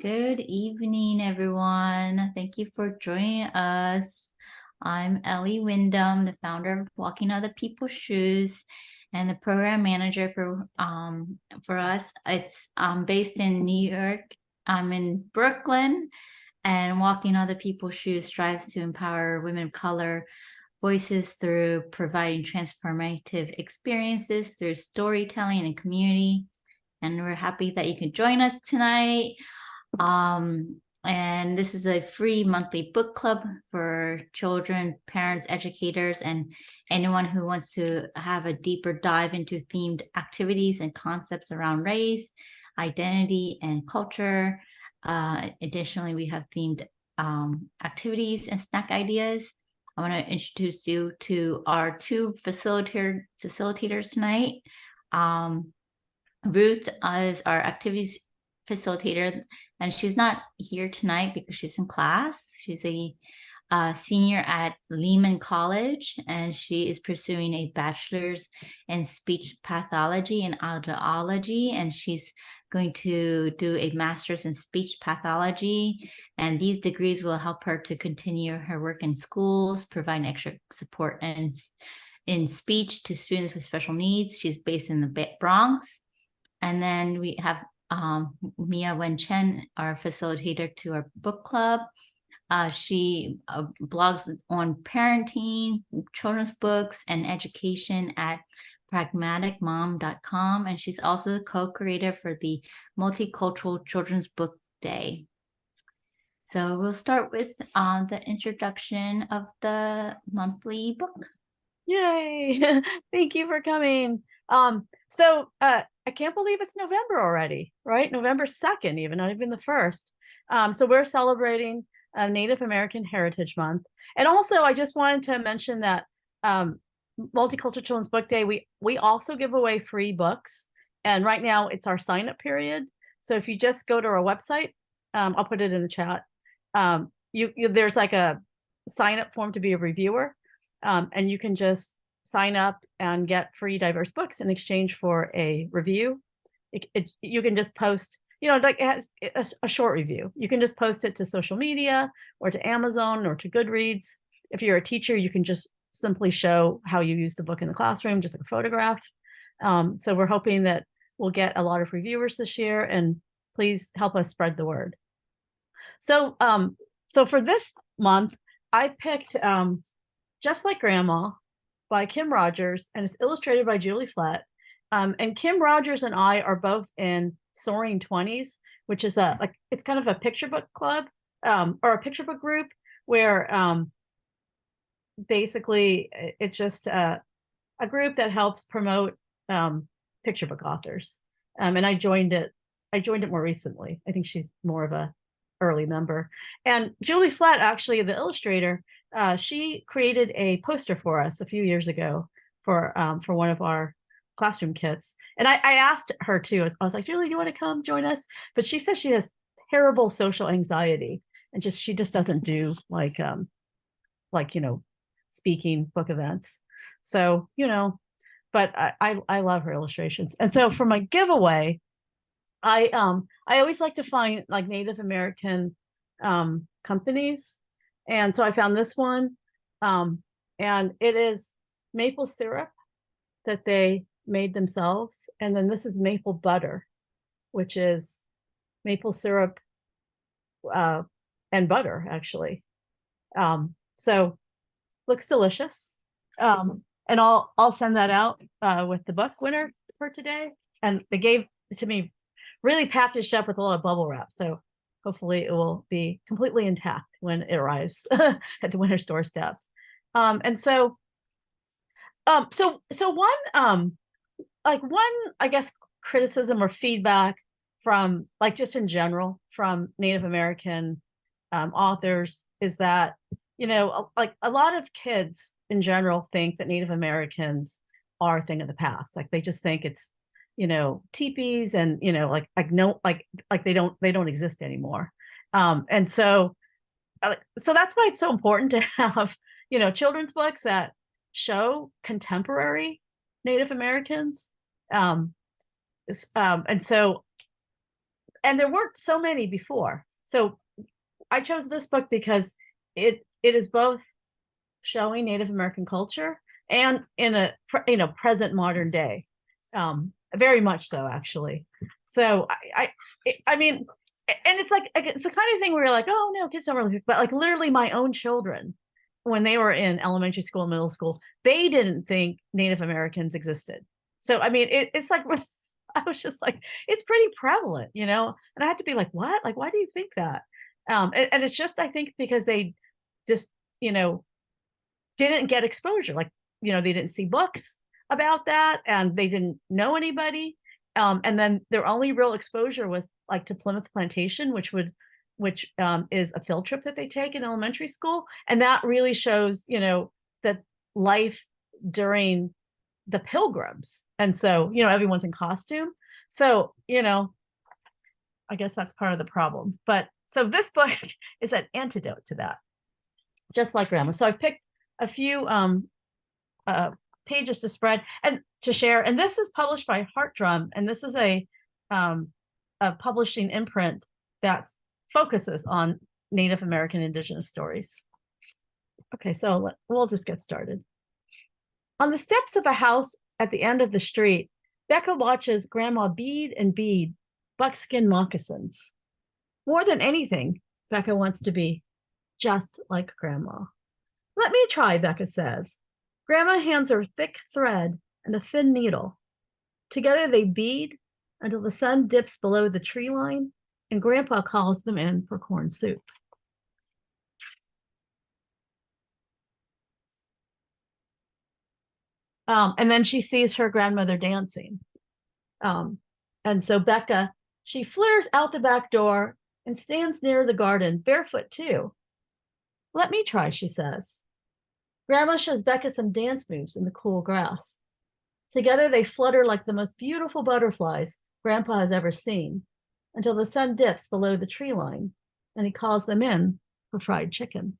Good evening, everyone. Thank you for joining us. I'm Ellie Wyndham, the founder of Walking Other People's Shoes and the program manager for us. It's based in New York. I'm in Brooklyn, and Walking Other People's Shoes strives to empower women of color voices through providing transformative experiences through storytelling and community. And we're happy that you can join us tonight. And this is a free monthly book club for children, parents, educators, and anyone who wants to have a deeper dive into themed activities and concepts around race, identity, and culture. Additionally, we have themed activities and snack ideas. I want to introduce you to our two facilitators tonight. Ruth is our activities facilitator, and she's not here tonight because she's in class. She's a senior at Lehman College, and she is pursuing a bachelor's in speech pathology and audiology, and she's going to do a master's in speech pathology, and these degrees will help her to continue her work in schools, provide extra support and in speech to students with special needs. She's based in the Bronx. And then we have Mia Wen Chen, our facilitator to our book club. She blogs on parenting, children's books, and education at pragmaticmom.com. And she's also the co-creator for the Multicultural Children's Book Day. So we'll start with the introduction of the monthly book. Yay! Thank you for coming. I can't believe it's November already, right? November 2nd, even, not even the 1st. So we're celebrating Native American Heritage Month. And also, I just wanted to mention that Multicultural Children's Book Day, we also give away free books. And right now, it's our sign-up period. So if you just go to our website, I'll put it in the chat. There's like a sign-up form to be a reviewer. And you can just sign up and get free diverse books in exchange for a review. You can just post, like it has a short review. You can just post it to social media or to Amazon or to Goodreads. If you're a teacher, you can just simply show how you use the book in the classroom, just like a photograph. So we're hoping that we'll get a lot of reviewers this year, and please help us spread the word. So for this month, I picked Just Like Grandma by Kim Rogers, and it's illustrated by Julie Flett. And Kim Rogers and I are both in Soaring 20s, which is it's kind of a picture book club or a picture book group where basically it's just a group that helps promote picture book authors. And I joined it more recently. I think she's more of a early member. And Julie Flett, actually, the illustrator, she created a poster for us a few years ago for one of our classroom kits. And I asked her too. I was like, Julie, do you want to come join us? But she says she has terrible social anxiety, and she just doesn't do speaking book events. So, but I love her illustrations. And so for my giveaway, I always like to find like Native American companies. And so I found this one, and it is maple syrup that they made themselves. And then this is maple butter, which is maple syrup and butter, actually. So looks delicious. And I'll send that out with the book winner for today. And they gave it to me really packaged up with a lot of bubble wrap. So hopefully it will be completely intact when it arrives at the winner's doorstep. And so one, I guess, criticism or feedback from just in general from Native American authors is that, a lot of kids in general think that Native Americans are a thing of the past. Like they just think it's, teepees and, they don't exist anymore. And so that's why it's so important to have, children's books that show contemporary Native Americans. And so and there weren't so many before. So I chose this book because it is both showing Native American culture and in a present modern day, very much so actually. So I mean, and it's like it's the kind of thing where you're like, oh no, kids don't really, but like literally my own children, when they were in elementary school, middle school, they didn't think Native Americans existed. So I mean, it's like I was just like, it's pretty prevalent, and I had to be like, what? Like, why do you think that? And it's just, I think, because they just, didn't get exposure. Like, they didn't see books about that, and they didn't know anybody. And then their only real exposure was like to Plymouth Plantation, which is a field trip that they take in elementary school. And that really shows, that life during the Pilgrims. And so, everyone's in costume. So, I guess that's part of the problem. But so this book is an antidote to that, just like Grandma. So I picked a few pages to spread and to share. And this is published by Heart Drum. And this is a publishing imprint that focuses on Native American Indigenous stories. Okay, so we'll just get started. On the steps of a house at the end of the street, Becca watches Grandma bead and bead buckskin moccasins. More than anything, Becca wants to be just like Grandma. Let me try, Becca says. Grandma hands her thick thread and a thin needle. Together they bead until the sun dips below the tree line, and Grandpa calls them in for corn soup. And then she sees her grandmother dancing. And so Becca, she flares out the back door and stands near the garden, barefoot too. Let me try, she says. Grandma shows Becca some dance moves in the cool grass. Together they flutter like the most beautiful butterflies Grandpa has ever seen, until the sun dips below the tree line, and he calls them in for fried chicken.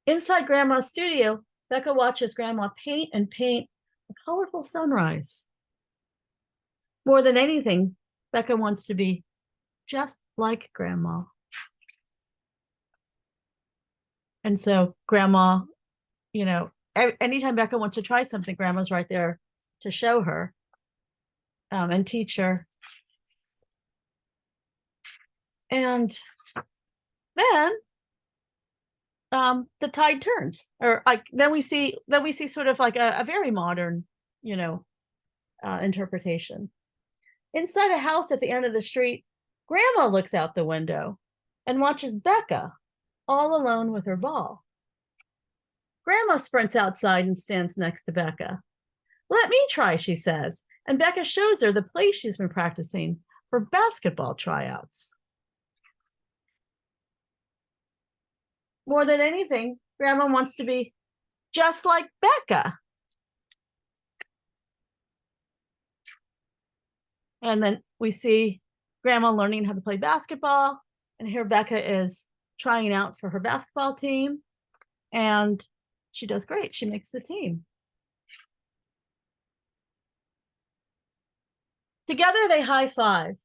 Inside Grandma's studio, Becca watches Grandma paint and paint a colorful sunrise. More than anything, Becca wants to be just like Grandma. And so Grandma, anytime Becca wants to try something, Grandma's right there to show her and teach her. And then the tide turns, or like then we see sort of like a very modern, interpretation. Inside a house at the end of the street, Grandma looks out the window and watches Becca all alone with her ball. Grandma sprints outside and stands next to Becca. Let me try, she says, and Becca shows her the place she's been practicing for basketball tryouts. More than anything, Grandma wants to be just like Becca. And then we see Grandma learning how to play basketball, and here Becca is trying out for her basketball team, and she does great. She makes the team. Together they high-five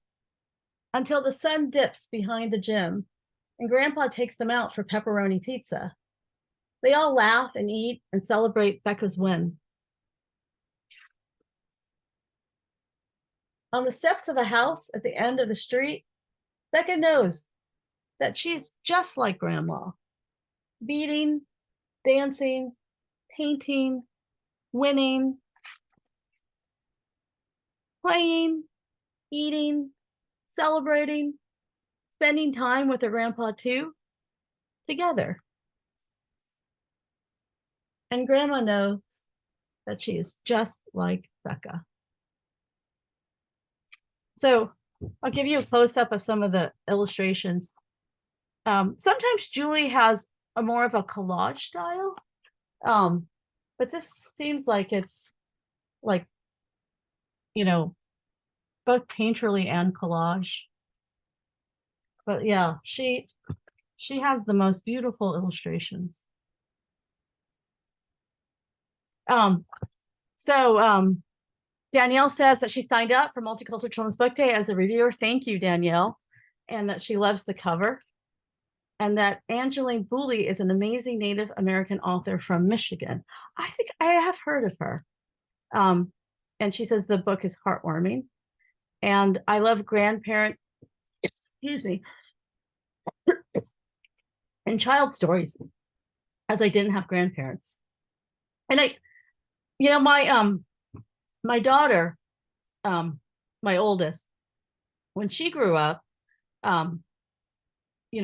until the sun dips behind the gym, and Grandpa takes them out for pepperoni pizza. They all laugh and eat and celebrate Becca's win. On the steps of a house at the end of the street, Becca knows that she's just like Grandma, beading, dancing, painting, winning, playing, eating, celebrating, spending time with her grandpa too, together. And Grandma knows that she is just like Becca. So I'll give you a close-up of some of the illustrations. Sometimes Julie has a more of a collage style, but this seems like it's like, both painterly and collage. But yeah, she has the most beautiful illustrations. So Danielle says that she signed up for Multicultural Children's Book Day as a reviewer. Thank you, Danielle. And that she loves the cover. And that Angeline Booley is an amazing Native American author from Michigan. I think I have heard of her. And she says the book is heartwarming. And I love grandparent, excuse me, and child stories, as I didn't have grandparents. And my daughter, my oldest, when she grew up,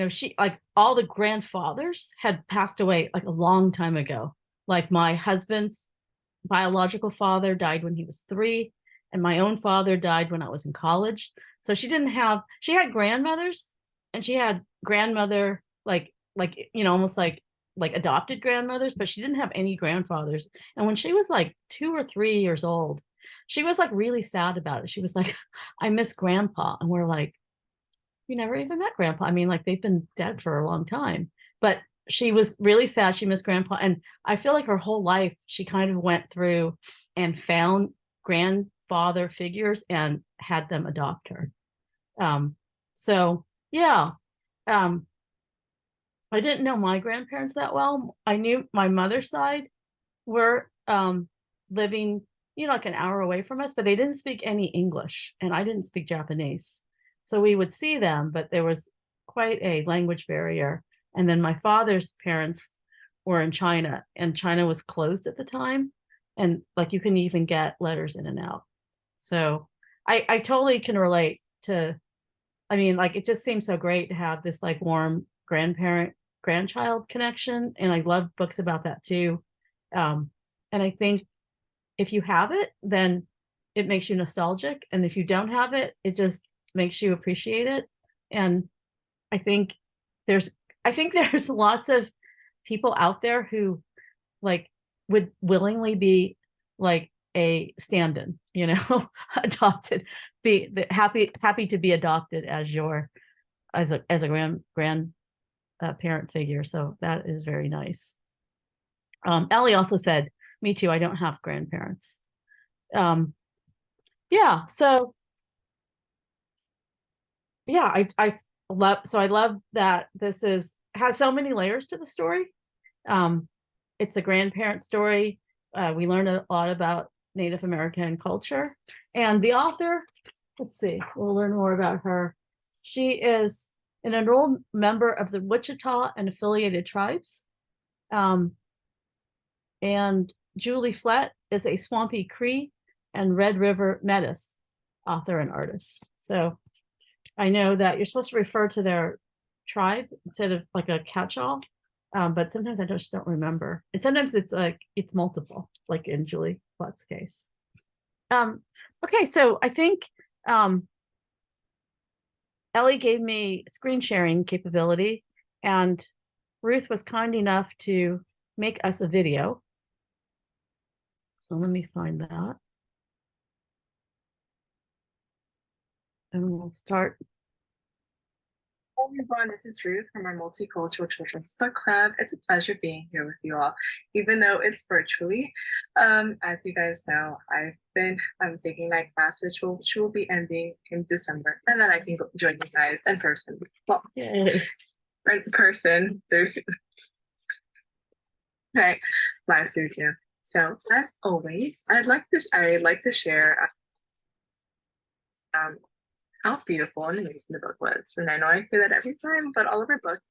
she, like, all the grandfathers had passed away like a long time ago. Like my husband's biological father died when he was 3, and my own father died when I was in college. So she had grandmothers, and she had grandmother, almost like adopted grandmothers, but she didn't have any grandfathers. And when she was like 2 or 3 years old, she was like really sad about it. She was like, I miss grandpa. And we're like, you never even met grandpa. I mean, like, they've been dead for a long time. But she was really sad. She missed grandpa. And I feel like her whole life, she kind of went through and found grandfather figures and had them adopt her. So yeah. I didn't know my grandparents that well. I knew my mother's side were living, like an hour away from us, but they didn't speak any English, and I didn't speak Japanese. So we would see them, but there was quite a language barrier. And then my father's parents were in China, and China was closed at the time. And like, you couldn't even get letters in and out. So I totally can relate to, I mean, like, it just seems so great to have this like warm grandchild connection. And I love books about that too. And I think if you have it, then it makes you nostalgic. And if you don't have it, it just makes you appreciate it. And I think there's lots of people out there who like would willingly be like a stand-in, adopted, be happy to be adopted as a grand parent figure. So that is very nice. Ellie also said, me too, I don't have grandparents. Yeah, so yeah, I love that this has so many layers to the story. It's a grandparent story. We learn a lot about Native American culture, and the author, let's see, we'll learn more about her. She is an enrolled member of the Wichita and affiliated tribes. And Julie Flett is a Swampy Cree and Red River Metis author and artist. So I know that you're supposed to refer to their tribe instead of like a catch-all, but sometimes I just don't remember. And sometimes it's multiple, like in Julie Flett's case. Okay, so I think Ellie gave me screen sharing capability, and Ruth was kind enough to make us a video. So let me find that. And we'll start. Hi everyone, this is Ruth from our Multicultural Children's Book Club. It's a pleasure being here with you all, even though it's virtually. As you guys know, I'm taking night classes, which will be ending in December, and then I can join you guys in person. Well, Yay. in person, there's right, live through Zoom. So as always, I'd like to share how beautiful and amazing the book was. And I know I say that every time, but all of her books,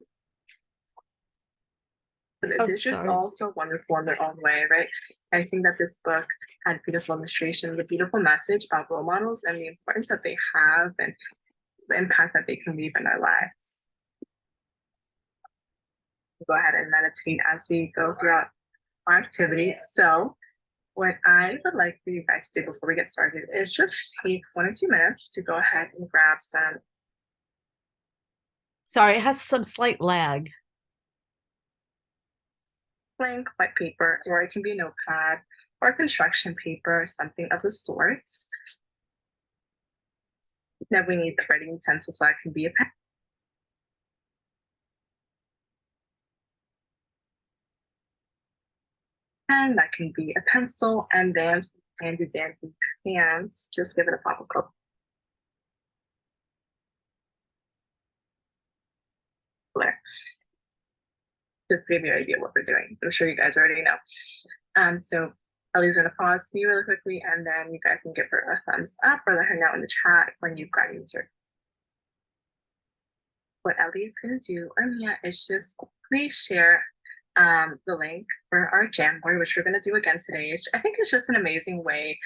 it's just all so wonderful in their own way, right? I think that this book had beautiful illustration, the beautiful message about role models and the importance that they have and the impact that they can leave in our lives. Go ahead and meditate as we go throughout our activity. So what I would like for you guys to do before we get started is just take 1 or 2 minutes to go ahead and grab some. Sorry, it has some slight lag. Blank white paper, or it can be a notepad or construction paper, something of the sort. Now we need the writing utensil, so that can be a pen. And that can be a pencil, and then and Dan, who can't, just give it a pop of color. Just to give you an idea what we're doing. I'm sure you guys already know. So Ellie's gonna pause me really quickly, and then you guys can give her a thumbs up or let her know in the chat when you've got answered. What Ellie's gonna do, or Mia, is just quickly share the link for our Jamboard, which we're gonna do again today. I think it's just an amazing way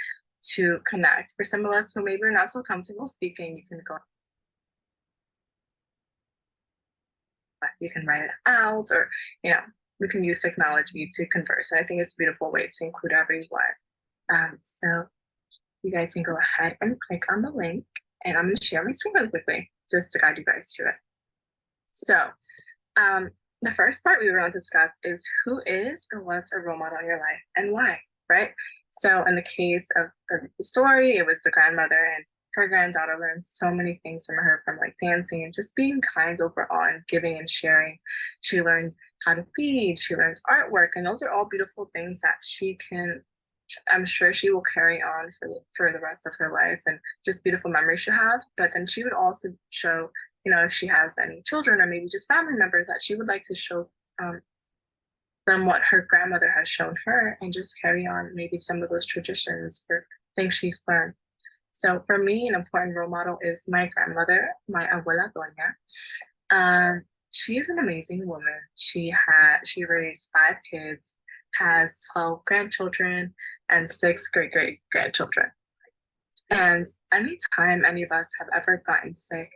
to connect. For some of us who maybe are not so comfortable speaking, you can go. You can write it out, or we can use technology to converse. And I think it's a beautiful way to include everyone. So you guys can go ahead and click on the link, and I'm going to share my screen really quickly just to guide you guys through it. So the first part we were going to discuss is who is or was a role model in your life and why, right? So in the case of the story, it was the grandmother, and her granddaughter learned so many things from her, from like dancing and just being kind overall and giving and sharing. She learned how to feed, she learned artwork, and those are all beautiful things that I'm sure she will carry on for the rest of her life, and just beautiful memories she'll have. But then she would also show, if she has any children or maybe just family members, that she would like to show them what her grandmother has shown her, and just carry on maybe some of those traditions or things she's learned. So for me, an important role model is my grandmother, my abuela Doña. She is an amazing woman. She raised 5 kids, has 12 grandchildren, and 6 great-great-grandchildren. And anytime any of us have ever gotten sick,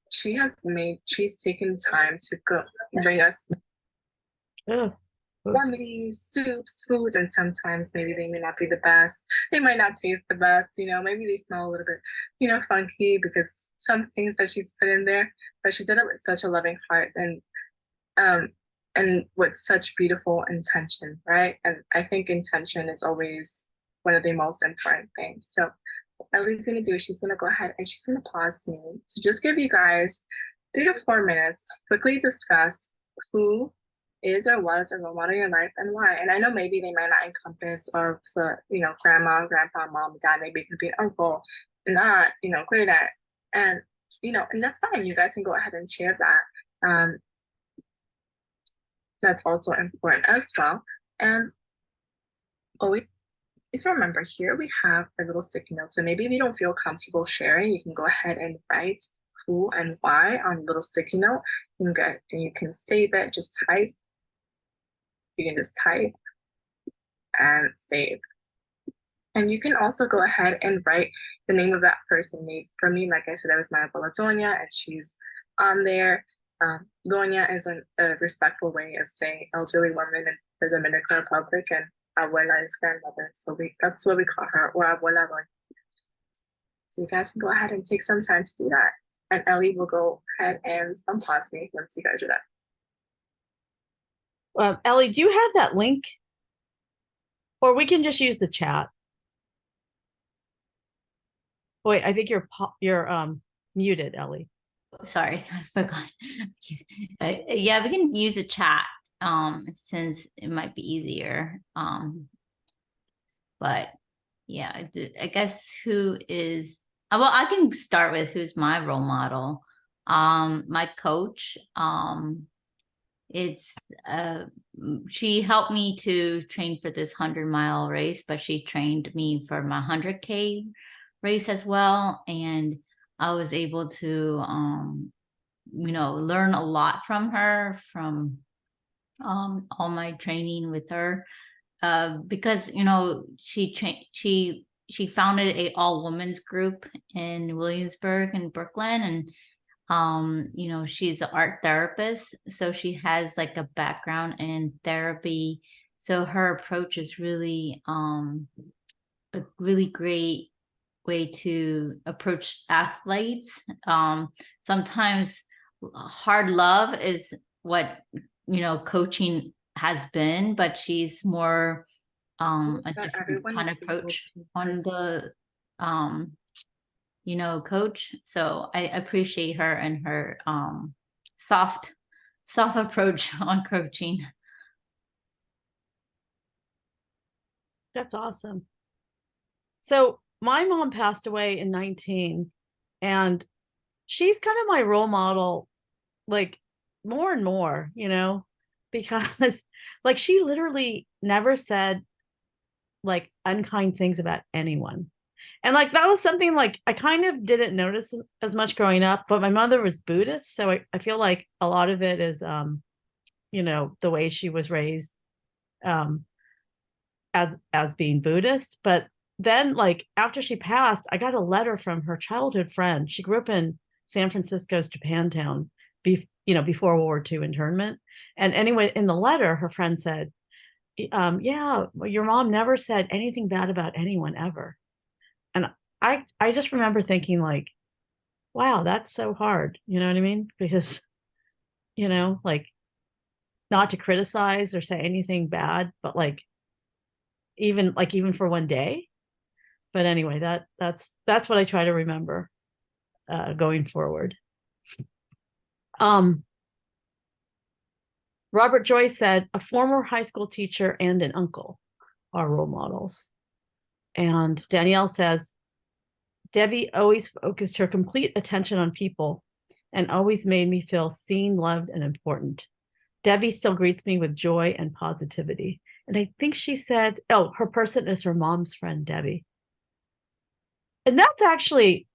she's taken time to go bring us remedies, soups, foods, and sometimes maybe they may not be the best. They might not taste the best, maybe they smell a little bit, funky because some things that she's put in there, but she did it with such a loving heart and with such beautiful intention, right? And I think intention is always one of the most important things. So what Ellie's gonna do is she's gonna go ahead and she's gonna pause me to just give you guys 3 to 4 minutes, quickly discuss who is or was a role model in your life and why. And I know maybe they might not encompass or the, grandma, grandpa, mom, dad, maybe it could be an uncle, and aunt, great aunt. And, and that's fine. You guys can go ahead and share that. That's also important as well. And always remember, here we have a little sticky note. So maybe if you don't feel comfortable sharing, you can go ahead and write who and why on a little sticky note. You can save it, just type. You can just type and save. And you can also go ahead and write the name of that person. For me, like I said, that was my abuela Doña, and she's on there. Doña is a respectful way of saying elderly woman in the Dominican Republic, and abuela is grandmother. So that's what we call her, or abuela Doña. So you guys can go ahead and take some time to do that. And Ellie will go ahead and unpause me once you guys are done. Ellie, do you have that link? Or we can just use the chat. Wait, I think you're muted, Ellie. Sorry, I forgot. Yeah, we can use a chat since it might be easier. But yeah, I guess who is, well, I can start with who's my role model. My coach, she helped me to train for this 100-mile race, but she trained me for my 100K race as well. And I was able to, learn a lot from her, from all my training with her, because, she founded a all-women's group in Williamsburg and Brooklyn. And she's an art therapist, so she has like a background in therapy. So her approach is really a really great way to approach athletes. Sometimes hard love is what coaching has been, but she's more a different kind of approach on the coach. So I appreciate her and her soft approach on coaching. That's awesome. So my mom passed away in 19, and she's kind of my role model, like more and more, because like she literally never said like unkind things about anyone. And like that was something like I kind of didn't notice as much growing up, but my mother was Buddhist, so I feel like a lot of it is the way she was raised um as being Buddhist. But then like after she passed, I got a letter from her childhood friend. She grew up in San Francisco's Japantown, before World War II internment. And anyway, in the letter, her friend said, yeah, your mom never said anything bad about anyone ever. And I just remember thinking like, wow, that's so hard. You know what I mean? Because, like not to criticize or say anything bad, but like even for one day. But anyway, that's what I try to remember going forward. Robert Joyce said a former high school teacher and an uncle are role models. And Danielle says Debbie always focused her complete attention on people and always made me feel seen, loved, and important. Debbie still greets me with joy and positivity. And I think she said, oh, her person is her mom's friend, Debbie. And that's actually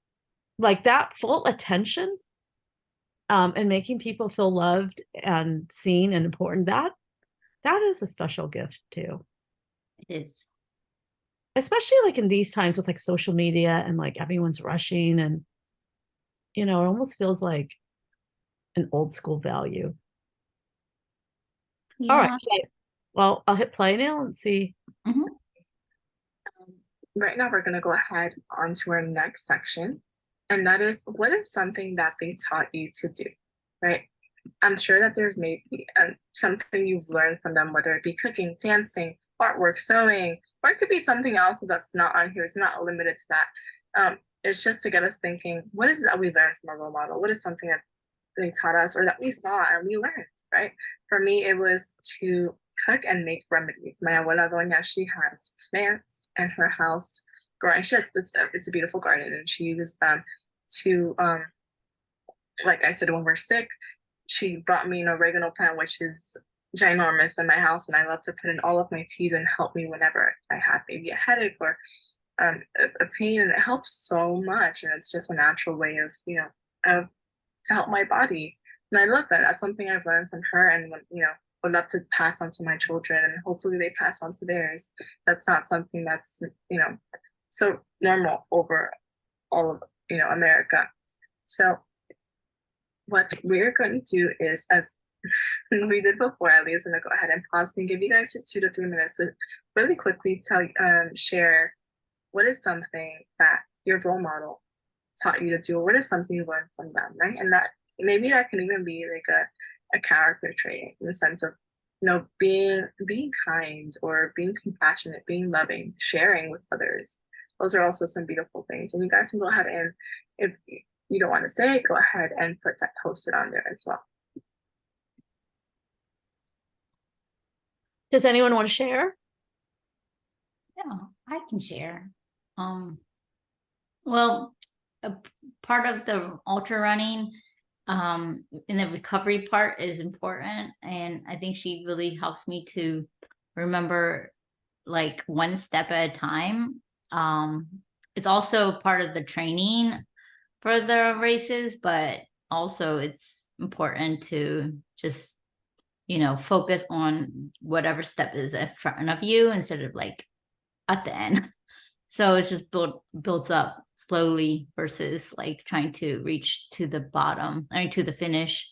like that full attention and making people feel loved and seen and important. That is a special gift too. It is. Especially like in these times with like social media and like everyone's rushing and, it almost feels like an old school value. Yeah. All right. So, well, I'll hit play now and see. Mm-hmm. Right now, we're going to go ahead on to our next section, and that is what is something that they taught you to do, right? I'm sure that there's maybe something you've learned from them, whether it be cooking, dancing, artwork, sewing, or it could be something else that's not on here. It's not limited to that. It's just to get us thinking, what is it that we learned from a role model? What is something that they taught us or that we saw and we learned, right? For me, it was to cook and make remedies. My abuela doña, she has plants in her house growing. It's a beautiful garden, and she uses them to like I said, when we're sick, she brought me an oregano plant, which is ginormous in my house, and I love to put in all of my teas and help me whenever I have maybe a headache or a pain, and it helps so much. And it's just a natural way of to help my body, and I love that. That's something I've learned from her, and would love to pass on to my children, and hopefully they pass on to theirs. That's not something that's so normal over all of America. So what we're going to do is, as we did before, at least, I'm gonna go ahead and pause and give you guys just 2 to 3 minutes to really quickly share what is something that your role model taught you to do, or what is something you learned from them, right? And that maybe that can even be like a character trait in the sense of being kind or being compassionate, being loving, sharing with others. Those are also some beautiful things. And you guys can go ahead and, if you don't want to say it, go ahead and post it on there as well. Does anyone want to share? Yeah, I can share. Well, a part of the ultra running in the recovery part is important, and I think she really helps me to remember like one step at a time. It's also part of the training for the races, but also it's important to just focus on whatever step is in front of you instead of like at the end. So it's just builds up slowly versus like trying to reach to the bottom, to the finish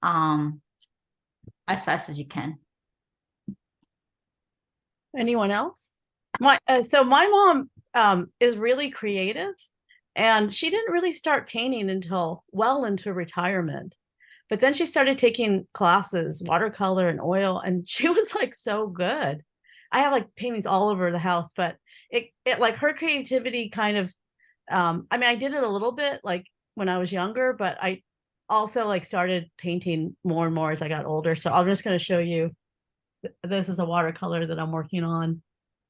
as fast as you can. Anyone else? So my mom is really creative, and she didn't really start painting until well into retirement. But then she started taking classes, watercolor and oil, and she was like so good. I have like paintings all over the house, but it like her creativity kind of I did it a little bit like when I was younger, but I also like started painting more and more as I got older. So I'm just going to show you. This is a watercolor that I'm working on.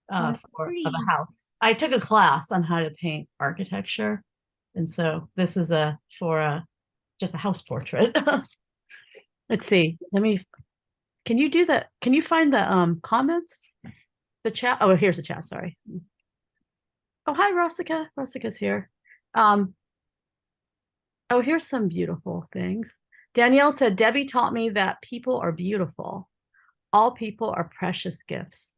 That's of pretty. a house. I took a class on how to paint architecture, and so this is just a house portrait. Let's see. Can you do that? Can you find the comments? The chat. Oh, here's the chat. Sorry. Oh, hi, Rosika. Rosika's here. Oh, here's some beautiful things. Danielle said, Debbie taught me that people are beautiful. All people are precious gifts.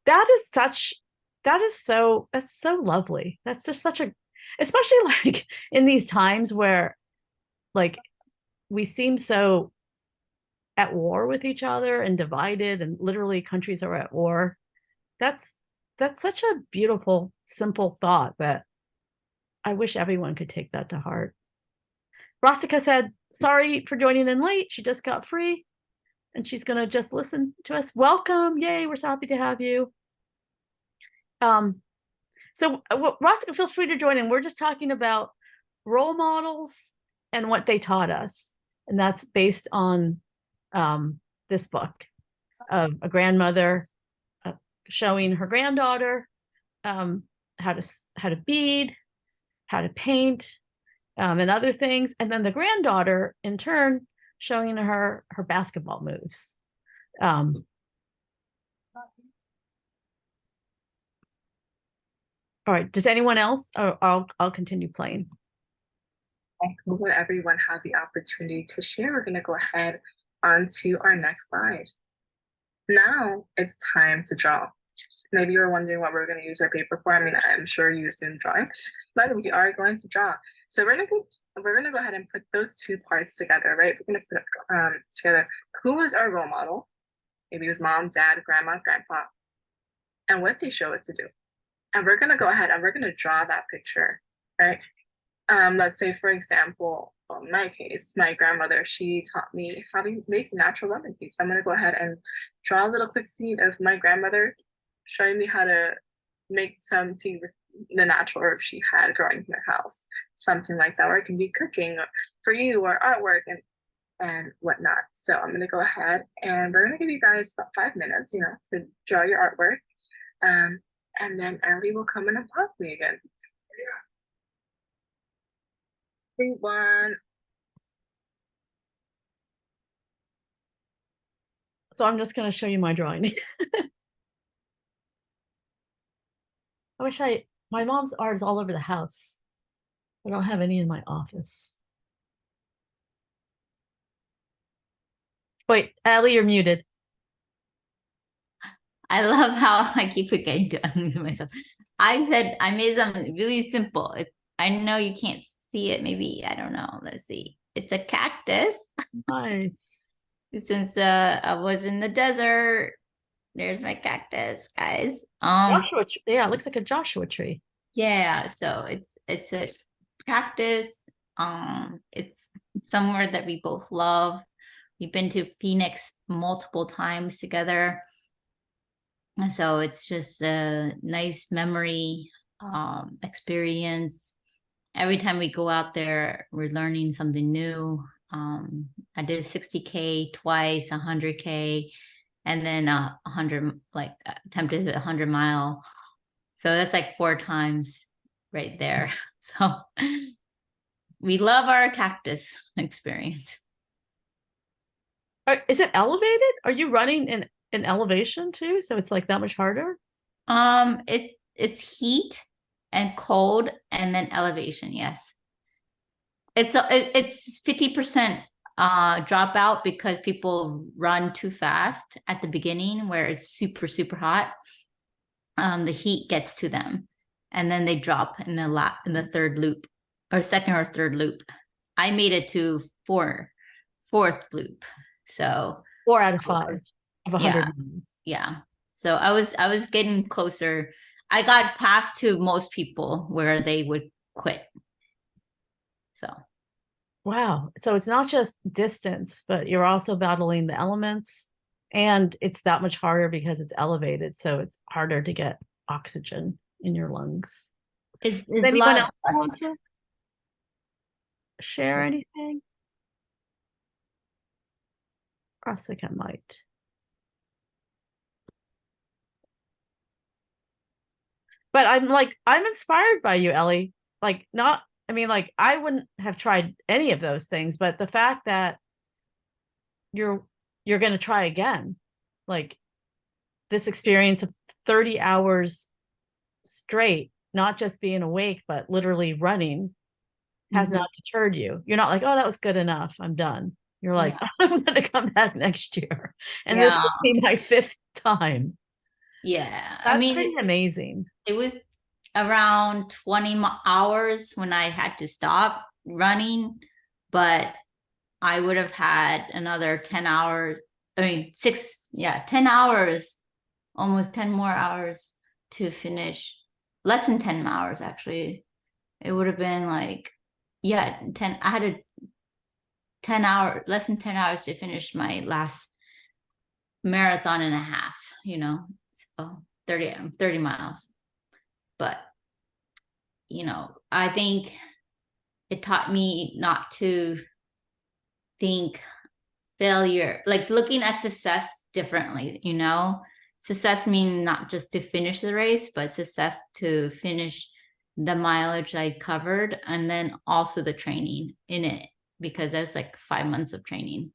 That's so lovely. That's just especially like in these times where like we seem so at war with each other and divided, and literally countries are at war. That's such a beautiful, simple thought that I wish everyone could take that to heart. Rastika said, sorry for joining in late. She just got free and she's going to just listen to us. Welcome. Yay. We're so happy to have you. So Rastika, feel free to join in. We're just talking about role models and what they taught us. And that's based on this book of a grandmother showing her granddaughter how to bead, how to paint, and other things, and then the granddaughter in turn showing her basketball moves. All right. Does anyone else? Or I'll continue playing. I hope that everyone had the opportunity to share. We're going to go ahead on to our next slide. Now it's time to draw. Maybe you're wondering what we're going to use our paper for. I mean, I'm sure you assume drawing, but we are going to draw. So we're gonna go ahead and put those two parts together, right? We're gonna put together who was our role model. Maybe it was mom, dad, grandma, grandpa, and what they show us to do. And we're gonna go ahead and we're gonna draw that picture, right? Let's say, for example, in my case, my grandmother, she taught me how to make natural lemon tea. So I'm gonna go ahead and draw a little quick scene of my grandmother showing me how to make some tea with the natural herbs she had growing in her house, something like that. Or it can be cooking for you or artwork and whatnot. So I'm gonna go ahead and we're gonna give you guys about 5 minutes, to draw your artwork. And then Ellie will come in and talk to me again. 3, 1. So I'm just going to show you my drawing. I wish my mom's art is all over the house. I don't have any in my office. Wait, Ellie, you're muted. I love how I keep forgetting to unmute myself. I said I made something really simple. I know you can't see it. Maybe, I don't know. Let's see. It's a cactus. Nice. Since I was in the desert, there's my cactus, guys. Joshua, yeah, it looks like a Joshua tree. Yeah, so it's a cactus. It's somewhere that we both love. We've been to Phoenix multiple times together. And so it's just a nice memory experience. Every time we go out there, we're learning something new. I did 60K twice, 100K, and then 100, attempted a 100-mile. So that's like 4 times right there. So we love our cactus experience. Is it elevated? Are you running in elevation too? So it's like that much harder? It's heat and cold and then elevation. Yes. It's 50% dropout because people run too fast at the beginning where it's super, super hot. The heat gets to them and then they drop in the third loop or second or third loop. I made it to fourth loop. So 4 out of 5 of 100 miles. Yeah. So I was getting closer. I got past to most people where they would quit. So wow. So it's not just distance, but you're also battling the elements, and it's that much harder because it's elevated. So it's harder to get oxygen in your lungs. Does anyone else want to share anything? I might. but I'm inspired by you, Ellie. Like, not, I mean, like, I wouldn't have tried any of those things, but the fact that you're going to try again, like this experience of 30 hours straight, not just being awake, but literally running, has not deterred you. You're not like, oh, that was good enough, I'm done. You're like, Yeah. I'm going to come back next year. And this Yeah. will be my 5th time. Yeah. I That's mean, pretty amazing. it was around 20 hours when I had to stop running, but I would have had another 10 hours. I mean, 10 hours, almost 10 more hours to finish. Less than 10 hours, actually. It would have been like, 10. I had a less than 10 hours to finish my last marathon and a half, so 30 miles. But, I think it taught me not to think failure, like looking at success differently, success meaning not just to finish the race, but success to finish the mileage I covered, and then also the training in it, because that's like 5 months of training.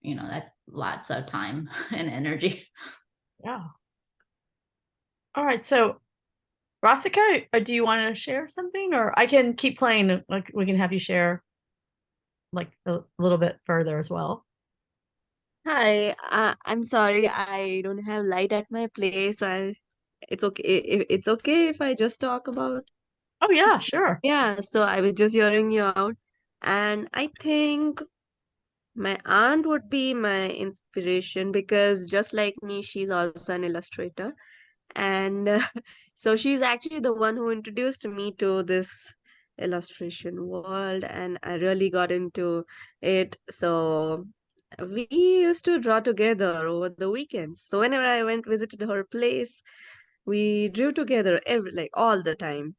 That's lots of time and energy. Yeah. All right. So, Rasika, do you want to share something, or I can keep playing? Like, we can have you share like a little bit further as well. Hi, I'm sorry, I don't have light at my place, so it's okay it's okay if I just talk about. Oh yeah, sure. Yeah, so I was just hearing you out, and I think my aunt would be my inspiration because just like me, she's also an illustrator, and so she's actually the one who introduced me to this illustration world, and I really got into it. So we used to draw together over the weekends. So whenever I went visited her place, we drew together every like all the time.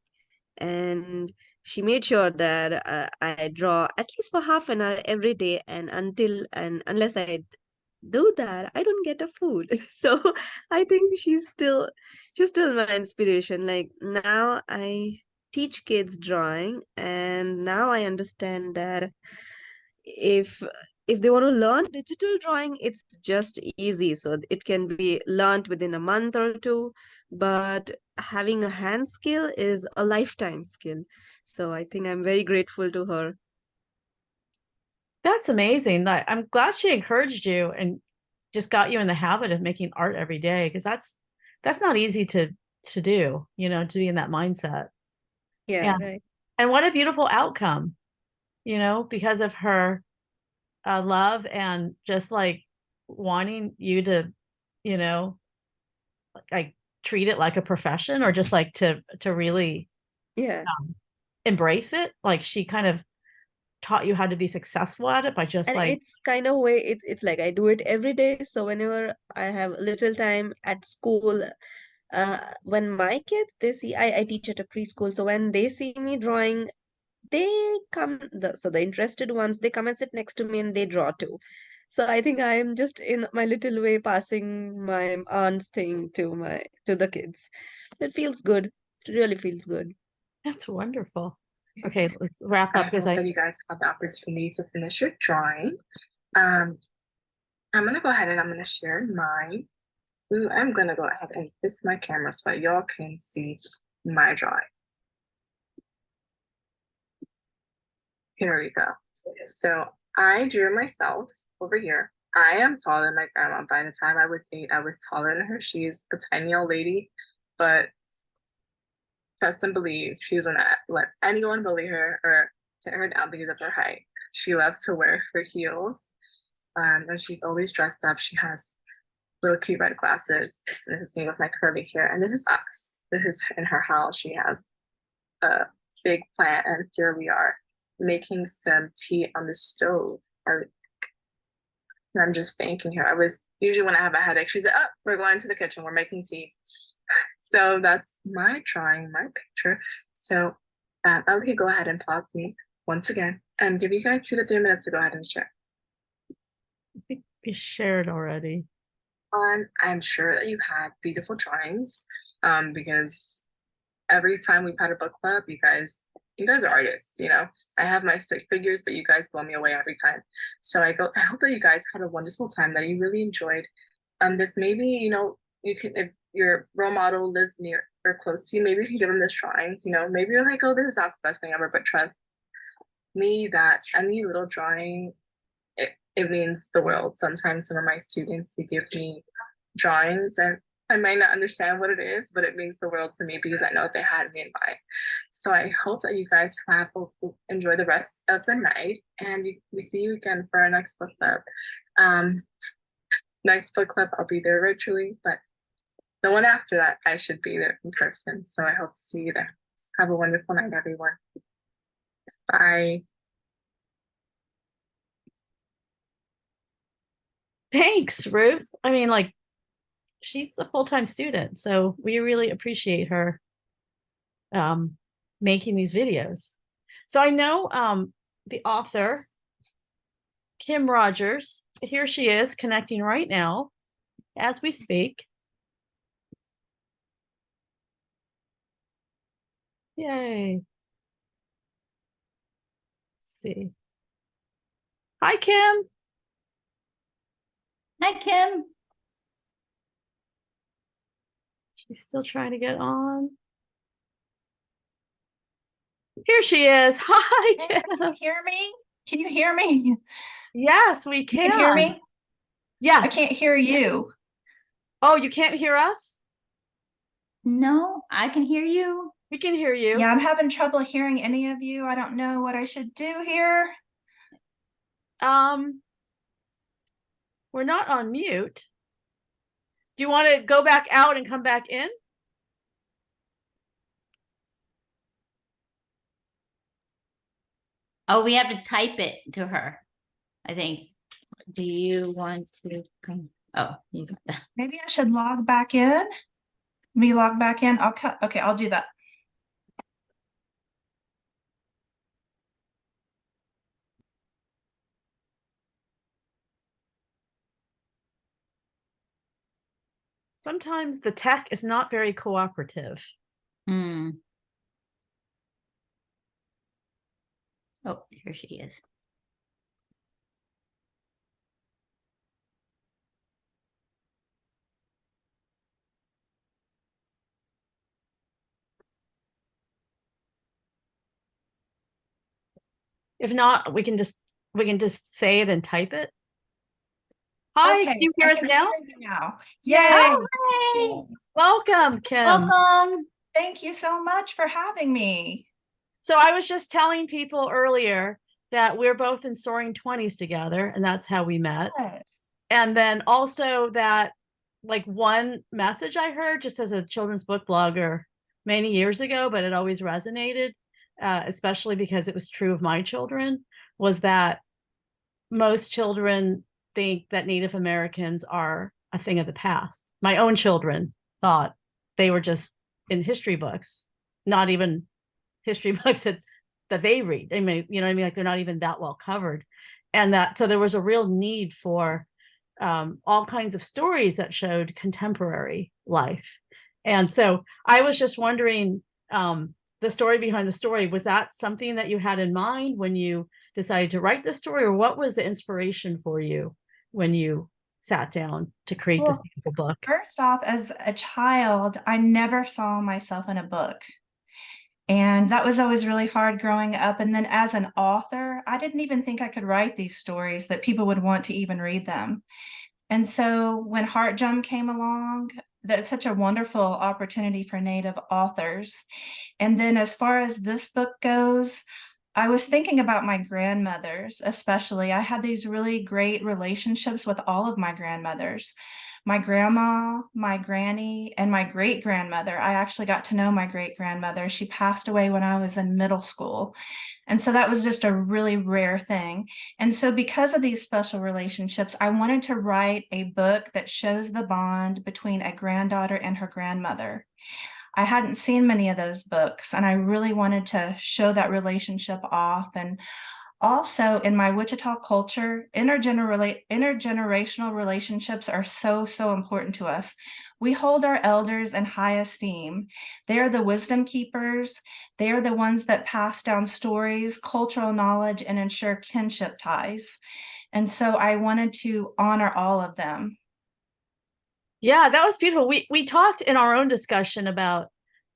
And she made sure that I draw at least for half an hour every day, and unless I do that, I don't get a food. So I think she's still my inspiration. Like now I teach kids drawing, and now I understand that if if they want to learn digital drawing, it's just easy. So it can be learned within a month or two, but having a hand skill is a lifetime skill. So I think I'm very grateful to her. That's amazing. I'm glad she encouraged you and just got you in the habit of making art every day, because that's not easy to do, to be in that mindset. Yeah, Yeah. right. And what a beautiful outcome, because of her love and just like wanting you to, you know, like treat it like a profession, or just like to really Yeah. embrace it. Like she kind of taught you how to be successful at it by just And like, it's kind of way it's like I do it every day. So whenever I have little time at school, when my kids they see I teach at a preschool, so when they see me drawing, they so the interested ones, they come and sit next to me and they draw too. So I think I am just in my little way passing my aunt's thing to the kids. It feels good. It really feels good. that's wonderful. Okay, let's wrap I up because hope that you guys have the opportunity to finish your drawing. Um, I'm gonna go ahead and I'm gonna share mine. Ooh, I'm gonna go ahead and fix my camera so that y'all can see my drawing. Here we go. So I drew myself over here. I am taller than my grandma. By the time I was 8, I was taller than her. She's a tiny old lady, but trust and believe she's gonna let anyone bully her or tear her down because of her height. She loves to wear her heels, and she's always dressed up. She has little cute red glasses. And this is me with my curly hair, and this is us. This is in her house. She has a big plant, and here we are making some tea on the stove. And I'm just thanking her. I was usually when I have a headache, she's like, "Oh, we're going to the kitchen. We're making tea." So that's my drawing, my picture. So I'll go ahead and pause me once again and give you guys 2 to 3 minutes to go ahead and share. I think we shared already. I'm sure that you had beautiful drawings because every time we've had a book club, you guys are artists, you know. I have my stick figures, but you guys blow me away every time. So I hope that you guys had a wonderful time, that you really enjoyed. This maybe, you know, you can, if your role model lives near or close to you, maybe you can give them this drawing, you know, maybe you're like, oh, this is not the best thing ever, but trust me that any little drawing, it means the world. Sometimes some of my students, they give me drawings and I might not understand what it is, but it means the world to me because I know they had me in mind. So I hope that you guys enjoy the rest of the night, and we see you again for our next book club. Next book club, I'll be there virtually, but the one after that, I should be there in person. So I hope to see you there. Have a wonderful night, everyone. Bye. Thanks, Ruth. I mean, like, she's a full-time student, so we really appreciate her making these videos. So I know the author, Kim Rogers, here she is connecting right now as we speak. Yay. Let's see. Hi, Kim. Hi, Kim. She's still trying to get on. Here she is. Hi, Hey, Kim. can you hear me? Can you hear me? Yes, we You can. can hear me? Yes. I can't hear you. Oh, you can't hear us? No, I can hear you. We can hear you. Yeah, I'm having trouble hearing any of you. I don't know what I should do here. We're not on mute. Do you want to go back out and come back in? Oh, we have to type it to her, I think. Do you want to come? Oh, you got that. Maybe I should log back in. Me log back in. I'll cut. Okay, I'll do that. Sometimes the tech is not very cooperative. Oh, here she is. If not, we can just say it and type it. Hi, Okay, can you hear I us can now? hear you now. Yay! Hi. Welcome, Kim. Welcome. Thank you so much for having me. So I was just telling people earlier that we're both in Soaring 20s together, and that's how we met. Yes. And then also that, like, one message I heard just as a children's book blogger many years ago, but it always resonated, especially because it was true of my children, was that most children think that Native Americans are a thing of the past. My own children thought they were just in history books, not even history books that they read. I mean, you know what I mean? Like, they're not even that well covered. And that, so there was a real need for all kinds of stories that showed contemporary life. And so I was just wondering, the story behind the story, was that something that you had in mind when you decided to write this story, or what was the inspiration for you when you sat down to create this beautiful book? First off, as a child, I never saw myself in a book. And that was always really hard growing up. And then as an author, I didn't even think I could write these stories that people would want to even read them. And so when Heart Jump came along, that's such a wonderful opportunity for Native authors. And then as far as this book goes, I was thinking about my grandmothers, especially. I had these really great relationships with all of my grandmothers. My grandma, my granny, and my great-grandmother. I actually got to know my great-grandmother. She passed away when I was in middle school. And so that was just a really rare thing. And so because of these special relationships, I wanted to write a book that shows the bond between a granddaughter and her grandmother. I hadn't seen many of those books, and I really wanted to show that relationship off. And Also, in my Wichita culture, intergenerational relationships are so, so important to us. We hold our elders in high esteem. They are the wisdom keepers. They are the ones that pass down stories, cultural knowledge, and ensure kinship ties. And so I wanted to honor all of them. Yeah, that was beautiful. We talked in our own discussion about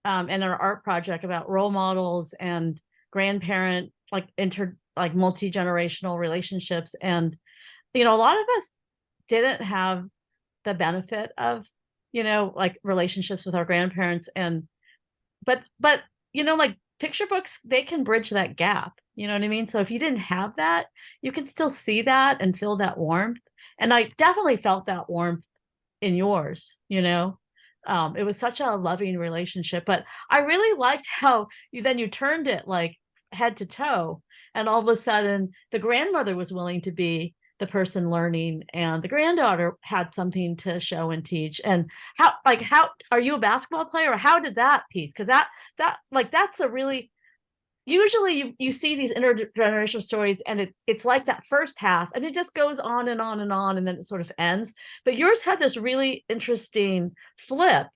in our art project about role models and grandparent like multi-generational relationships. And a lot of us didn't have the benefit of like relationships with our grandparents, and but like picture books, they can bridge that gap, you know what I mean? So if you didn't have that, you can still see that and feel that warmth. And I definitely felt that warmth in yours. It was such a loving relationship. But I really liked how you turned it like head to toe, and all of a sudden the grandmother was willing to be the person learning, and the granddaughter had something to show and teach. And how are you a basketball player, or how did that piece, because that's a really, usually you see these intergenerational stories and it's like that first half and it just goes on and on and on, and then it sort of ends. But yours had this really interesting flip.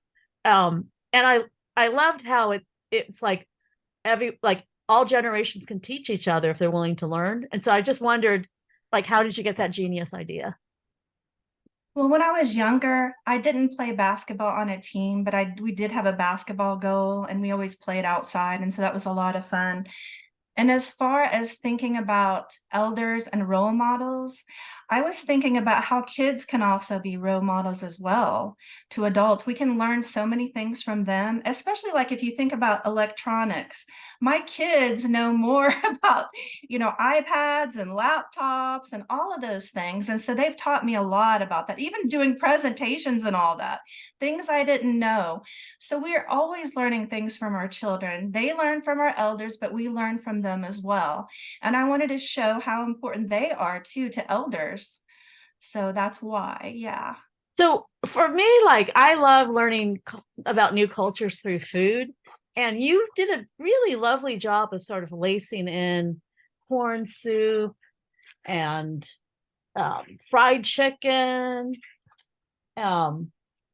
And I loved how it's like all generations can teach each other if they're willing to learn. And so I just wondered, like, how did you get that genius idea? Well, when I was younger, I didn't play basketball on a team, but we did have a basketball goal and we always played outside. And so that was a lot of fun. And as far as thinking about elders and role models, I was thinking about how kids can also be role models as well to adults. We can learn so many things from them, especially like if you think about electronics. My kids know more about, iPads and laptops and all of those things. And so they've taught me a lot about that, even doing presentations and all that, things I didn't know. So we're always learning things from our children. They learn from our elders, but we learn from them as well. And I wanted to show how important they are too to elders. So that's why, yeah. So for me, like, I love learning about new cultures through food. And you did a really lovely job of sort of lacing in corn soup and fried chicken,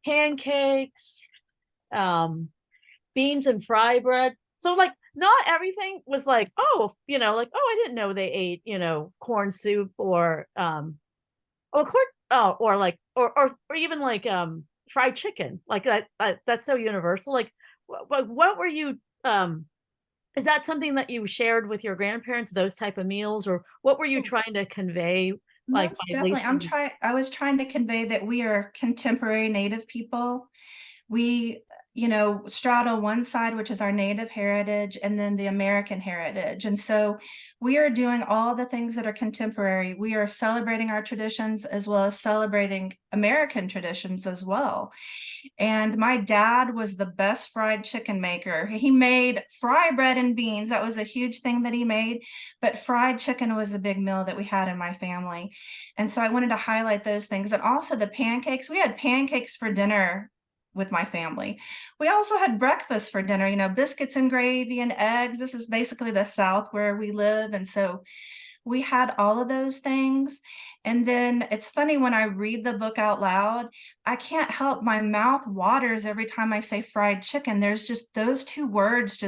pancakes, beans and fry bread. So like not everything was like, oh, I didn't know they ate, corn soup or even like fried chicken. Like that's so universal. Like what were you is that something that you shared with your grandparents, those type of meals, or what were you trying to convey? Like Most definitely. I was trying to convey that we are contemporary Native people. We, straddle one side, which is our Native heritage, and then the American heritage. And so we are doing all the things that are contemporary. We are celebrating our traditions as well as celebrating American traditions as well. And my dad was the best fried chicken maker. He made fry bread and beans. That was a huge thing that he made. But fried chicken was a big meal that we had in my family. And so I wanted to highlight those things. And also the pancakes. We had pancakes for dinner with my family. We also had breakfast for dinner, biscuits and gravy and eggs. This is basically the South where we live. And so we had all of those things. And then it's funny, when I read the book out loud, I can't help, my mouth waters every time I say fried chicken. There's just those two words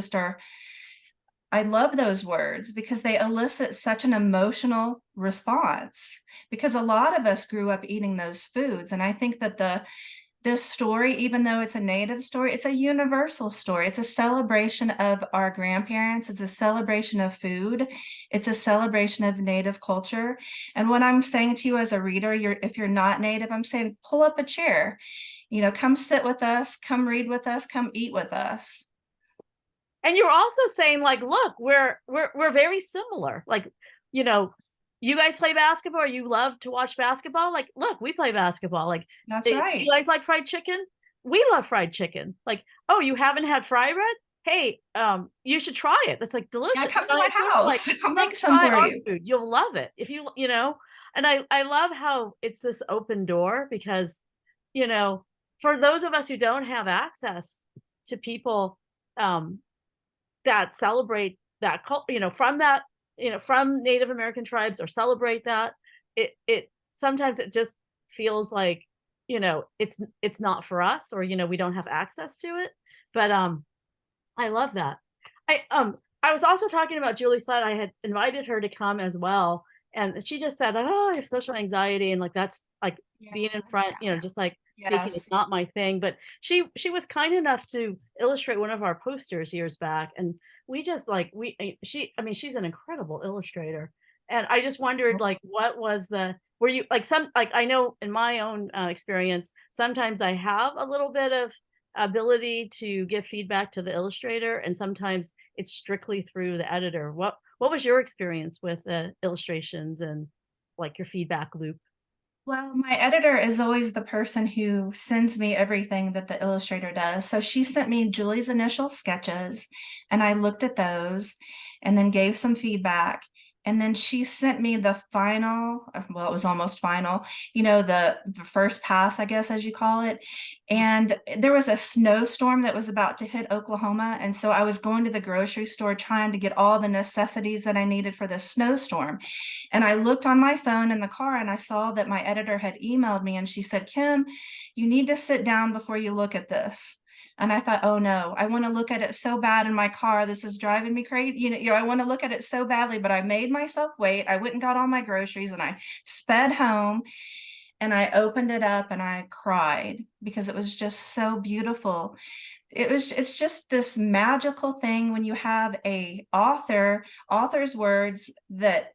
I love those words because they elicit such an emotional response, because a lot of us grew up eating those foods. And I think that this story, even though it's a Native story, it's a universal story. It's a celebration of our grandparents. It's a celebration of food. It's a celebration of Native culture. And what I'm saying to you as a reader, if you're not Native, I'm saying pull up a chair, come sit with us, come read with us, come eat with us. And you're also saying, like, look, we're very similar. Like, you guys play basketball, or you love to watch basketball. Like, look, we play basketball. Like, that's right. You guys like fried chicken? We love fried chicken. Like, oh, you haven't had fry bread? Hey, you should try it. It's like delicious. Yeah, come to my house. Like, I'll make some for you. Food. You'll love it if you. And I love how it's this open door, because, for those of us who don't have access to people that celebrate that from that from Native American tribes or celebrate that, it sometimes it just feels like, it's not for us, or, we don't have access to it. But I love that. I was also talking about Julie Flett. I had invited her to come as well. And she just said, "Oh, I have social anxiety." And like, that's like being in front, just like speaking is Yes. not my thing. But she was kind enough to illustrate one of our posters years back. And we just like, she's an incredible illustrator. And I just wondered, like, what was were you like I know in my own experience, sometimes I have a little bit of ability to give feedback to the illustrator, and sometimes it's strictly through the editor. What was your experience with the illustrations and like your feedback loop? Well, my editor is always the person who sends me everything that the illustrator does. So she sent me Julie's initial sketches, and I looked at those and then gave some feedback. And then she sent me the final, well, it was almost final, the first pass, I guess, as you call it. And there was a snowstorm that was about to hit Oklahoma. And so I was going to the grocery store trying to get all the necessities that I needed for this snowstorm. And I looked on my phone in the car and I saw that my editor had emailed me, and she said, "Kim, you need to sit down before you look at this." And I thought, oh no, I want to look at it so bad in my car. This is driving me crazy. I want to look at it so badly, but I made myself wait. I went and got all my groceries and I sped home, and I opened it up and I cried because it was just so beautiful. It's just this magical thing when you have a author's words that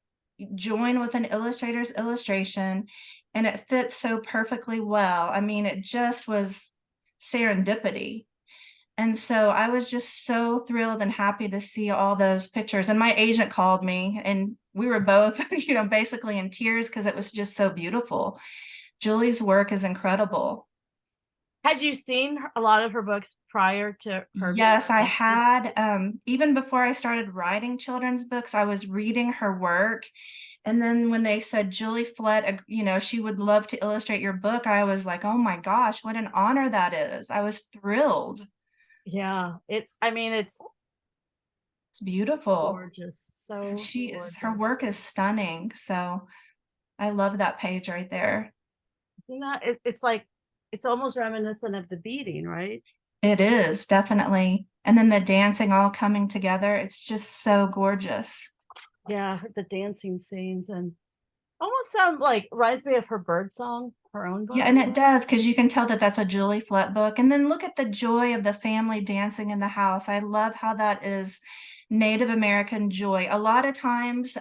join with an illustrator's illustration, and it fits so perfectly well. I mean, it just was serendipity. And so I was just so thrilled and happy to see all those pictures. And my agent called me, and we were both, basically in tears because it was just so beautiful. Julie's work is incredible. Had you seen a lot of her books prior to her? Yes, I had. Even before I started writing children's books, I was reading her work. And then when they said Julie Flett, she would love to illustrate your book, I was like, oh my gosh, what an honor that is. I was thrilled. Yeah, it's beautiful. Gorgeous. So her work is stunning. So I love that page right there. It's like, it's almost reminiscent of The Beating, right? It is, definitely. And then the dancing all coming together. It's just so gorgeous. Yeah, the dancing scenes, and almost reminds me of her bird song, her own book. Yeah, and it does, because you can tell that that's a Julie Flett book. And then look at the joy of the family dancing in the house. I love how that is Native American joy. A lot of times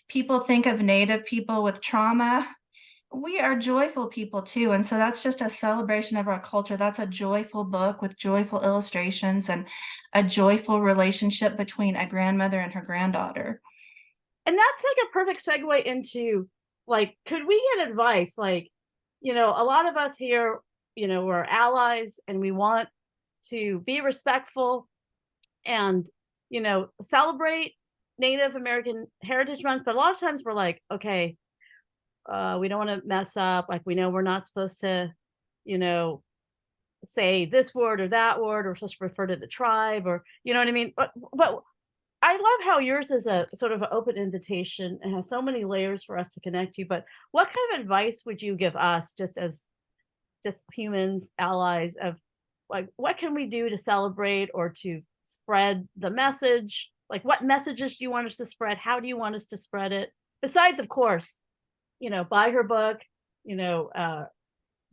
people think of Native people with trauma. We are joyful people too. And so that's just a celebration of our culture. That's a joyful book with joyful illustrations and a joyful relationship between a grandmother and her granddaughter. And that's like a perfect segue into, like, could we get advice? Like, a lot of us here, we're allies and we want to be respectful and, celebrate Native American Heritage Month. But a lot of times we're like, okay, we don't want to mess up. Like, we know we're not supposed to, say this word or that word, or we're supposed to refer to the tribe, or, you know what I mean? But I love how yours is a sort of an open invitation and has so many layers for us to connect to. But what kind of advice would you give us, just as just humans, allies, of like, what can we do to celebrate or to spread the message? Like, what messages do you want us to spread? How do you want us to spread it? Besides, of course, buy her book,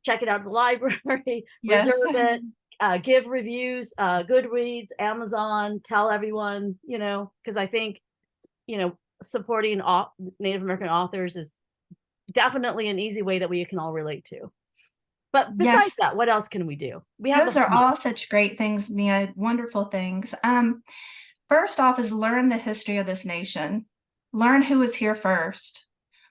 check it out at the library, yes. Reserve it, give reviews, Goodreads, Amazon, tell everyone, because I think, supporting Native American authors is definitely an easy way that we can all relate to. But besides that, what else can we do? Those are all such great things, Mia, wonderful things. First off is learn the history of this nation. Learn who was here first.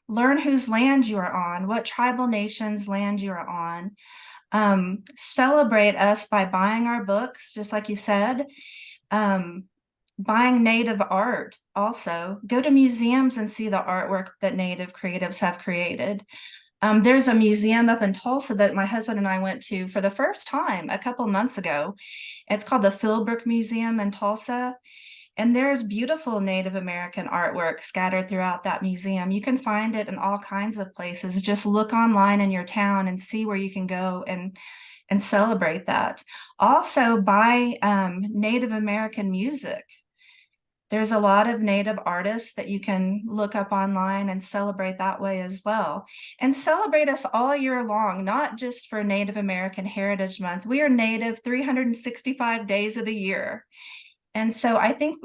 Learn whose land you are on, what tribal nation's land you are on. Celebrate us by buying our books, just like you said. Buying Native art also. Go to museums and see the artwork that Native creatives have created. There's a museum up in Tulsa that my husband and I went to for the first time a couple months ago. It's called the Philbrook Museum in Tulsa. And there's beautiful Native American artwork scattered throughout that museum. You can find it in all kinds of places. Just look online in your town and see where you can go and celebrate that. Also, buy Native American music. There's a lot of Native artists that you can look up online and celebrate that way as well. And celebrate us all year long, not just for Native American Heritage Month. We are Native 365 days of the year. And so I think,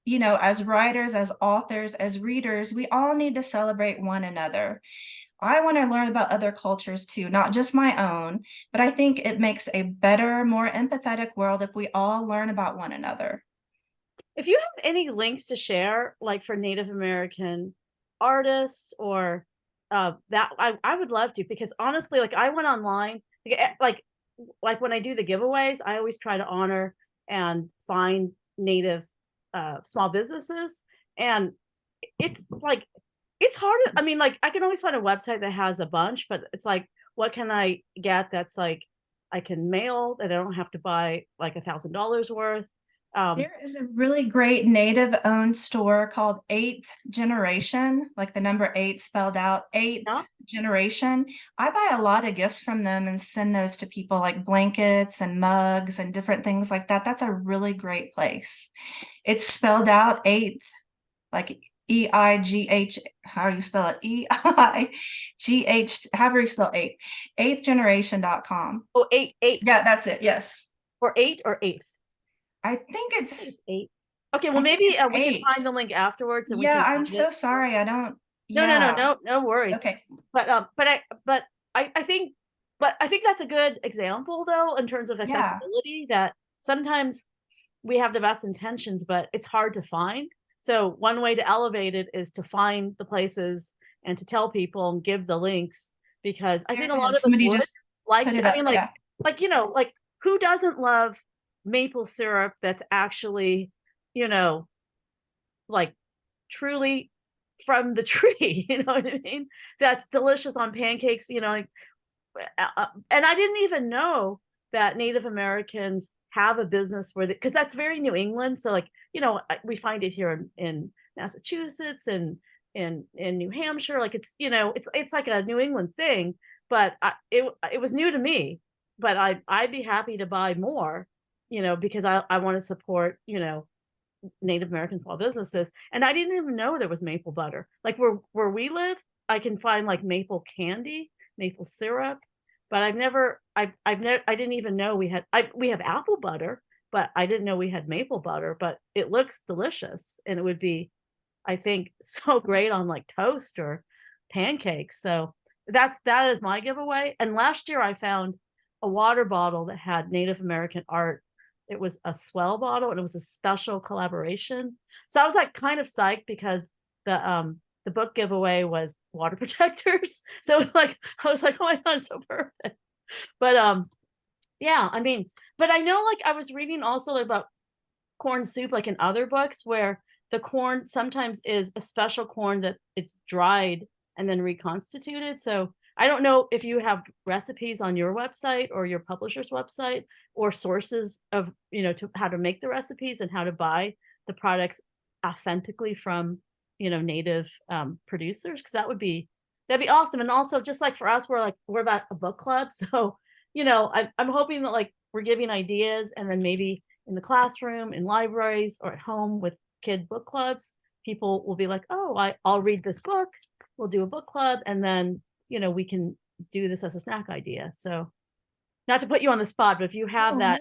you know, as writers, as authors, as readers, we all need to celebrate one another. I want to learn about other cultures too, not just my own, but I think it makes a better, more empathetic world if we all learn about one another. If you have any links to share, like for Native American artists or that, I would love to, because honestly, like I went online, like when I do the giveaways, I always try to honor and find Native small businesses, and it's like it's hard. I mean, like I can always find a website that has a bunch, but it's like, what can I get that's like I can mail that I don't have to buy like $1,000 worth. There is a really great Native owned store called 8th Generation, like the number 8 spelled out, 8th Yeah. Generation. I buy a lot of gifts from them and send those to people, like blankets and mugs and different things like that. That's a really great place. It's spelled out 8th, like EIGH, how do you spell it? EIGH, however you spell 8, 8thgeneration.com. Oh, eight. Yeah, that's it. Yes. Or 8 or 8th. I think it's 8. Okay, well I think maybe it's we 8. can find the link afterwards, and we Yeah, can I'm find so it. sorry. I don't. No worries. Okay. But I think that's a good example though in terms of Yeah. accessibility, that sometimes we have the best intentions, but it's hard to find. So one way to elevate it is to find the places and to tell people and give the links, because I think a lot of us Somebody would just like put to, it I up. mean, like, Yeah. like, you know, like who doesn't love maple syrup that's actually, you know, like truly from the tree, you know what I mean? That's delicious on pancakes, you know, like, and I didn't even know that Native Americans have a business where, because that's very New England. So like, you know, we find it here in Massachusetts and in New Hampshire. Like it's, you know, it's like a New England thing, but it was new to me, but I'd be happy to buy more, you know, because I want to support, you know, Native American small businesses. And I didn't even know there was maple butter. Like where we live, I can find like maple candy, maple syrup, but I didn't even know we have apple butter, but I didn't know we had maple butter, but it looks delicious and it would be, I think, so great on like toast or pancakes. So that is my giveaway. And last year I found a water bottle that had Native American art. It was a Swell bottle and it was a special collaboration. So I was like kind of psyched because the book giveaway was water protectors. So it was like, I was like, oh my God, it's so perfect. But yeah, I mean, but I know, like I was reading also about corn soup, like in other books, where the corn sometimes is a special corn that it's dried and then reconstituted. So I don't know if you have recipes on your website or your publisher's website, or sources of, you know, to how to make the recipes and how to buy the products authentically from, you know, Native producers, because that'd be awesome. And also, just like for us, we're about a book club, so you know, I'm hoping that like we're giving ideas, and then maybe in the classroom, in libraries, or at home with kid book clubs, people will be like, oh, I'll read this book, we'll do a book club, and then, you know, we can do this as a snack idea. So not to put you on the spot, but if you have that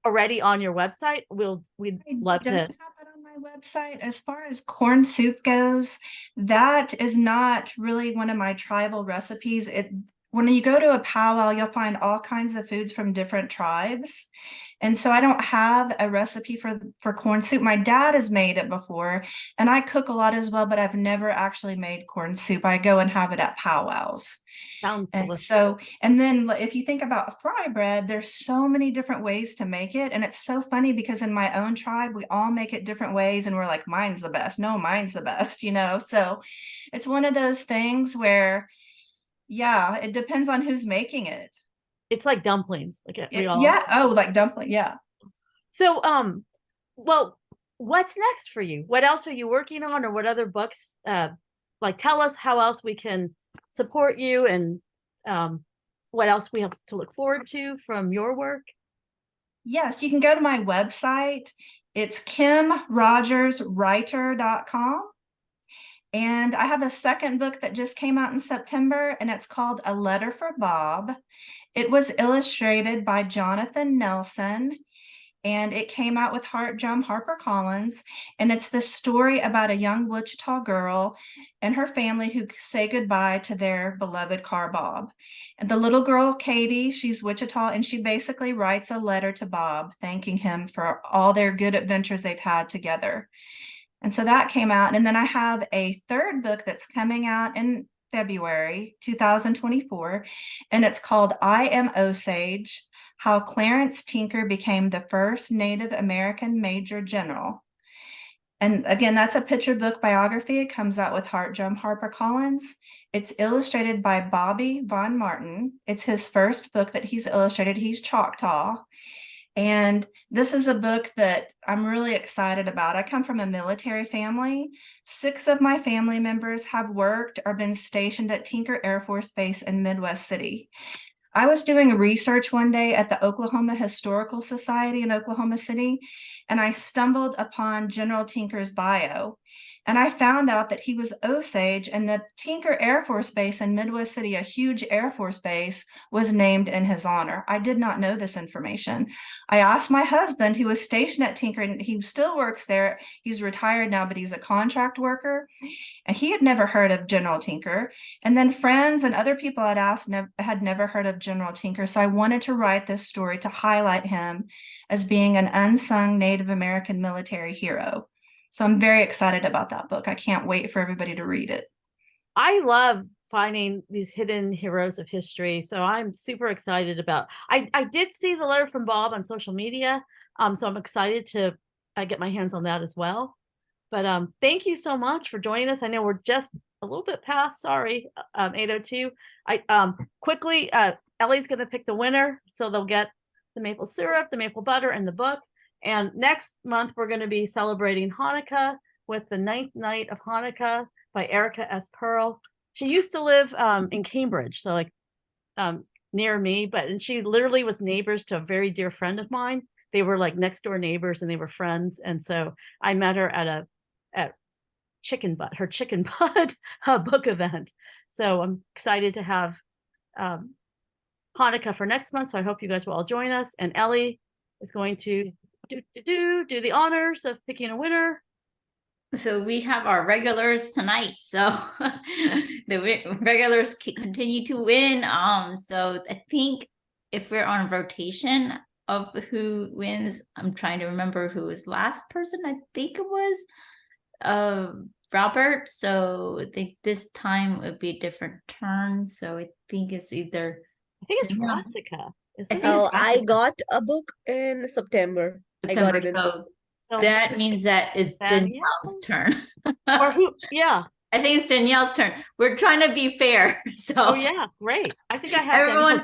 already on your website, we'd love to. I don't have that on my website. As far as corn soup goes, that is not really one of my tribal recipes. When you go to a powwow, you'll find all kinds of foods from different tribes. And so I don't have a recipe for corn soup. My dad has made it before, and I cook a lot as well, but I've never actually made corn soup. I go and have it at powwows. Sounds delicious. And then if you think about fry bread, there's so many different ways to make it. And it's so funny because in my own tribe, we all make it different ways. And we're like, mine's the best. No, mine's the best, you know? So it's one of those things where, yeah, it depends on who's making it. It's like dumplings. Like yeah. Oh, like dumpling. Yeah. So, well, what's next for you? What else are you working on, or what other books? Like, tell us how else we can support you, and what else we have to look forward to from your work. Yes, you can go to my website. It's kimrogerswriter.com. And I have a second book that just came out in September, and it's called A Letter for Bob. It was illustrated by Jonathan Nelson, and it came out with HarperCollins. And it's the story about a young Wichita girl and her family who say goodbye to their beloved car Bob. And the little girl, Katie, she's Wichita, and she basically writes a letter to Bob, thanking him for all their good adventures they've had together. And so that came out. And then I have a third book that's coming out in February 2024, and it's called I Am Osage: How Clarence Tinker Became the First Native American Major General. And again, that's a picture book biography. It comes out with HarperCollins. It's illustrated by Bobby Von Martin. It's his first book that he's illustrated. He's Choctaw. And this is a book that I'm really excited about. I come from a military family. 6 of my family members have worked or been stationed at Tinker Air Force Base in Midwest City. I was doing research one day at the Oklahoma Historical Society in Oklahoma City, and I stumbled upon General Tinker's bio. And I found out that he was Osage, and that Tinker Air Force Base in Midwest City, a huge Air Force base, was named in his honor. I did not know this information. I asked my husband, who was stationed at Tinker, and he still works there. He's retired now, but he's a contract worker. And he had never heard of General Tinker. And then friends and other people I'd asked had never heard of General Tinker. So I wanted to write this story to highlight him as being an unsung Native American military hero. So I'm very excited about that book. I can't wait for everybody to read it. I love finding these hidden heroes of history. So I'm super excited about, I did see the letter from Bob on social media. So I'm excited to get my hands on that as well. But thank you so much for joining us. I know we're just a little bit past, sorry, 8:02. Quickly, Ellie's going to pick the winner. So they'll get the maple syrup, the maple butter, and the book. And next month, we're going to be celebrating Hanukkah with the 9th Night of Hanukkah by Erica S. Pearl. She used to live in Cambridge, so like near me, and she literally was neighbors to a very dear friend of mine. They were like next door neighbors, and they were friends. And so I met her at her chicken butt book event. So I'm excited to have Hanukkah for next month. So I hope you guys will all join us. And Ellie is going to do the honors of picking a winner. So we have our regulars tonight. So the regulars continue to win. So I think if we're on rotation of who wins, I'm trying to remember who was last person. I think it was Robert. So I think this time would be a different turn. So I think it's either. I think it's Rasica. Oh, I got a book in September. I got it in September. So that means that is Danielle's turn. Or who? Yeah. I think it's Danielle's turn. We're trying to be fair. So oh yeah, great. I think I have everyone's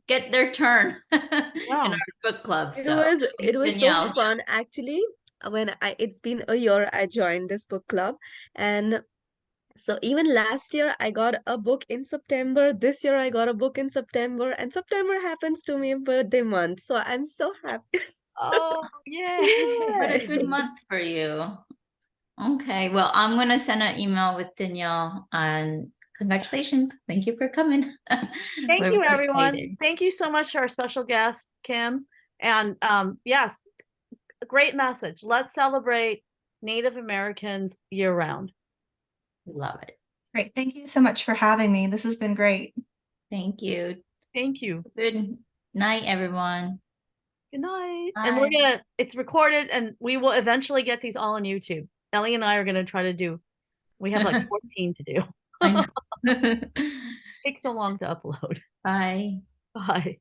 get their turn in our book club. It was so fun actually. When it's been a year I joined this book club, and so even last year I got a book in September. This year I got a book in September, and September happens to be a birthday month. So I'm so happy. Oh, yay. What a good month for you. Okay, well, I'm going to send an email with Danielle, and congratulations. Thank you for coming. Thank you, everyone. Excited. Thank you so much to our special guest, Kim. And yes, great message. Let's celebrate Native Americans year round. Love it. Great. Thank you so much for having me. This has been great. Thank you. Thank you. Good night, everyone. Good night. Bye. And it's recorded, and we will eventually get these all on YouTube. Ellie and I are going to try to do, we have like 14 to do. I know. Takes so long to upload. Bye. Bye.